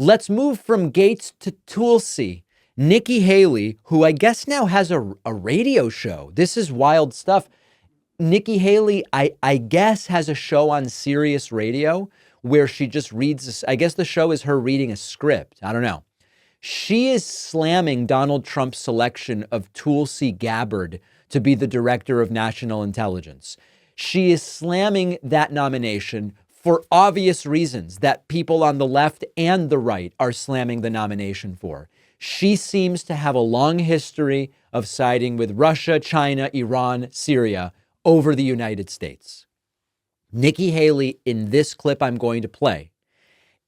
Let's move from Gates to Tulsi. Nikki Haley, who I guess now has a radio show. This is wild stuff. Nikki Haley, I guess, has a show on Sirius Radio where she just reads this. I guess the show is her reading a script. I don't know. She is slamming Donald Trump's selection of Tulsi Gabbard to be the director of national intelligence. She is slamming that nomination for obvious reasons that people on the left and the right are slamming the nomination for. She seems to have a long history of siding with Russia, China, Iran, Syria over the United States. Nikki Haley, in this clip I'm going to play,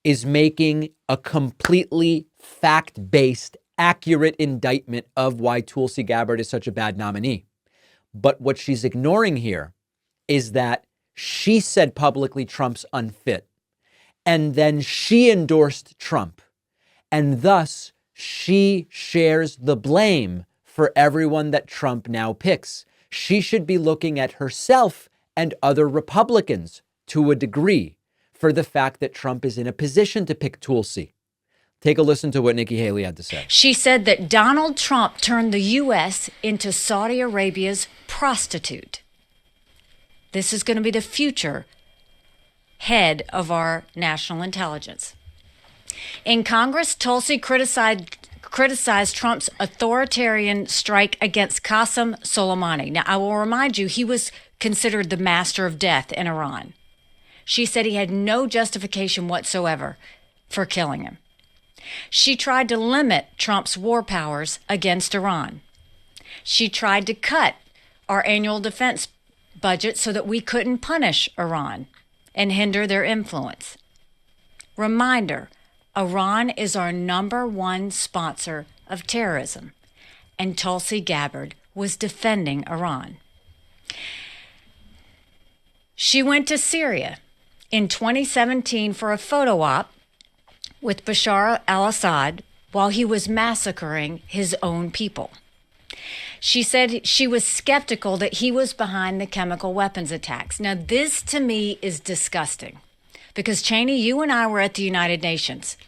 is making a completely fact-based, accurate indictment of why Tulsi Gabbard is such a bad nominee. But what she's ignoring here is that she said publicly Trump's unfit, and then she endorsed Trump, and thus she shares the blame for everyone that Trump now picks. She should be looking at herself and other Republicans to a degree for the fact that Trump is in a position to pick Tulsi. Take a listen to what Nikki Haley had to say. She said that Donald Trump turned the U.S. into Saudi Arabia's prostitute. This is going to be the future head of our national intelligence. In Congress, Tulsi criticized Trump's authoritarian strike against Qasem Soleimani. Now, I will remind you, he was considered the master of death in Iran. She said he had no justification whatsoever for killing him. She tried to limit Trump's war powers against Iran. She tried to cut our annual defense budget so that we couldn't punish Iran and hinder their influence. Reminder, Iran is our #1 sponsor of terrorism, and Tulsi Gabbard was defending Iran. She went to Syria in 2017 for a photo op with Bashar al-Assad while he was massacring his own people. She said she was skeptical that he was behind the chemical weapons attacks. Now, this to me is disgusting because, Cheney, you and I were at the United Nations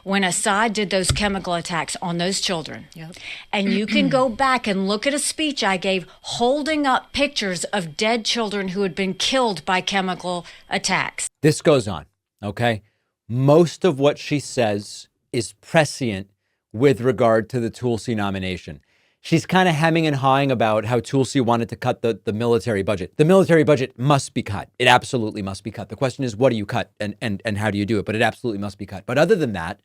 when Assad did those chemical attacks on those children. Yep. And you can go back and look at a speech I gave holding up pictures of dead children who had been killed by chemical attacks. This goes on, okay? Most of what she says is prescient with regard to the Tulsi nomination. She's kind of hemming and hawing about how Tulsi wanted to cut the military budget. The military budget must be cut. It absolutely must be cut. The question is, what do you cut and how do you do it? But it absolutely must be cut. But other than that,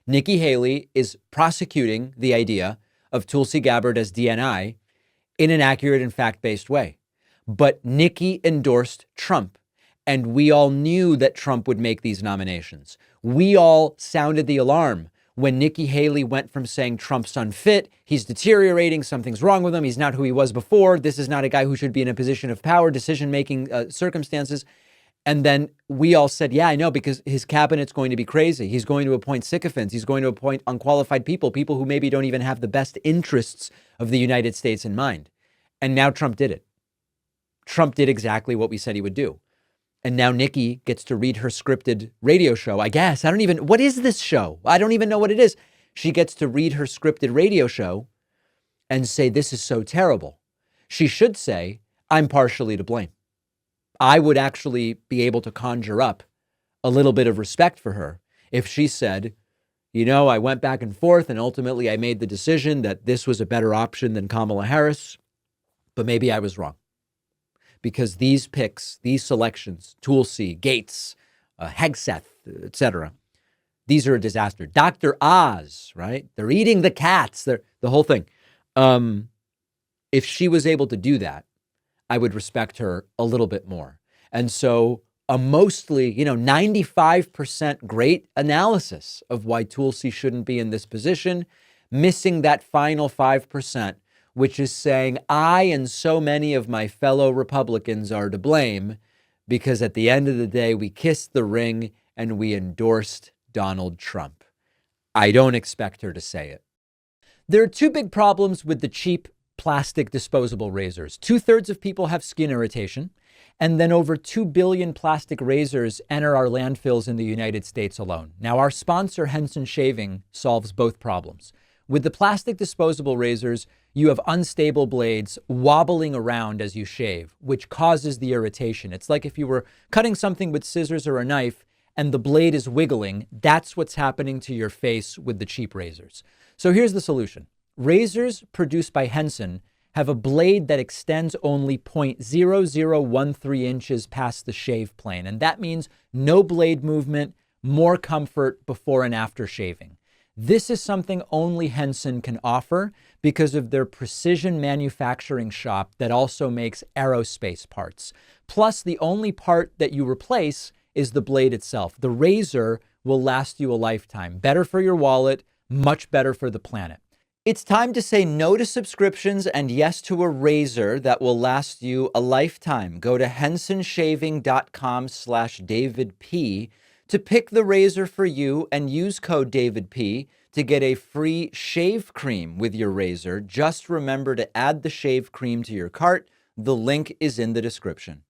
Nikki Haley is prosecuting the idea of Tulsi Gabbard as DNI in an accurate and fact-based way. But Nikki endorsed Trump, and we all knew that Trump would make these nominations. We all sounded the alarm when Nikki Haley went from saying Trump's unfit, he's deteriorating, something's wrong with him, he's not who he was before, this is not a guy who should be in a position of power, decision-making circumstances. And then we all said, yeah, I know, because his cabinet's going to be crazy. He's going to appoint sycophants. He's going to appoint unqualified people who maybe don't even have the best interests of the United States in mind. And now Trump did it. Trump did exactly what we said he would do. And now Nikki gets to read her scripted radio show, I guess. What is this show? I don't even know what it is. She gets to read her scripted radio show and say, this is so terrible. She should say, I'm partially to blame. I would actually be able to conjure up a little bit of respect for her if she said, you know, I went back and forth and ultimately I made the decision that this was a better option than Kamala Harris, but maybe I was wrong. Because these picks, these selections, Tulsi, Gates, Hegseth, etc., these are a disaster. Dr. Oz, right? They're eating the cats. They're the whole thing. If she was able to do that, I would respect her a little bit more. And so a mostly, 95% great analysis of why Tulsi shouldn't be in this position, missing that final 5%, which is saying I and so many of my fellow Republicans are to blame because at the end of the day, we kissed the ring and we endorsed Donald Trump. I don't expect her to say it. There are two big problems with the cheap plastic disposable razors. 2/3 of people have skin irritation, And then over 2 billion plastic razors enter our landfills in the United States alone. Now, our sponsor, Henson Shaving, solves both problems. With the plastic disposable razors, you have unstable blades wobbling around as you shave, which causes the irritation. It's like if you were cutting something with scissors or a knife and the blade is wiggling. That's what's happening to your face with the cheap razors. So here's the solution. Razors produced by Henson have a blade that extends only 0.0013 inches past the shave plane. And that means no blade movement, more comfort before and after shaving. This is something only Henson can offer because of their precision manufacturing shop that also makes aerospace parts. Plus, the only part that you replace is the blade itself. The razor will last you a lifetime. Better for your wallet, much better for the planet. It's time to say no to subscriptions and yes to a razor that will last you a lifetime. Go to hensonshaving.com/DavidP to pick the razor for you and use code DavidP to get a free shave cream with your razor. Just remember to add the shave cream to your cart. The link is in the description.